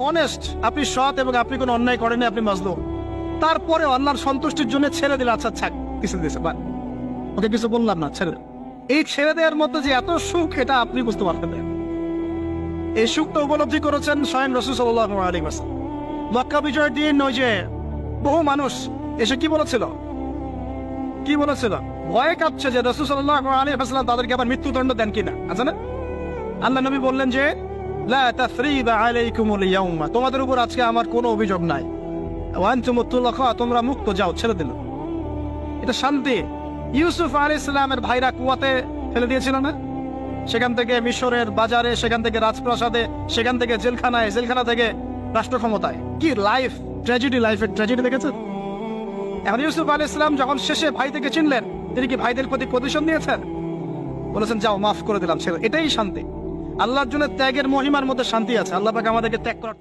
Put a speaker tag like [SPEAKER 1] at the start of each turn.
[SPEAKER 1] Honest, আপনি সৎ এবং আপনি কোনো অন্যায় করেননি, আপনি মাজলুম, তারপরে আল্লাহর সন্তুষ্টির জন্য ছেড়ে দিলে, আচ্ছা ছাক কিছু দিয়েছে বা ওকে কিছু বললাম না, ছেড়ে দিল। এই ছেড়ে দেওয়ার মধ্যে যে এত সুখ, এটা আপনি বুঝতে পারতেন না। এই সুখটা উপলব্ধি করেছেন স্বয়ং রাসূল সাল্লাল্লাহু আলাইহি ওয়াসাল্লাম। মক্কা বিজয়ের দিন ওই যে বহু মানুষ এসে কি বলেছিল, ভয়ে কাঁপছে যে রাসূল সাল্লাল্লাহু আলাইহি ওয়াসাল্লাম তাদেরকে আবার মৃত্যুদণ্ড দেন কিনা, আছে না? আল্লাহ নবী বললেন যে লা তাসরিবা আলাইকুমুল ইয়াউমা, তোমাদের উপর আজকে আমার কোনো অভিযোগ নাই, ওয়া আনতুমুত তুলাকা, তোমরা মুক্ত, যাও, ছেড়ে দিল। এটা শান্তি। ইউসুফ আলাইহিস সালামের ভাইরা কুয়াতে ফেলে দিয়েছিল না, সেখান থেকে মিশরের বাজারে, সেখান থেকে রাজপ্রাসাদে, সেখান থেকে জেলখানায়, জেলখানা থেকে রাষ্ট্র ক্ষমতায়। কি লাইফ, ট্র্যাজেডি, লাইফের ট্র্যাজেডি দেখেছেন? এখন ইউসুফ আলাইহিস সালাম যখন শেষে ভাই থেকে চিনলেন, তিনি কি ভাইদের প্রতি প্রতিশোধ নিয়েছেন? বলেছেন যাও, মাফ করে দিলাম, ছেড়ে। এটাই শান্তি। আল্লাহর জন্য ত্যাগের মহিমার মধ্যে শান্তি আছে। আল্লাহ পাক আমাদেরকে ত্যাগ করার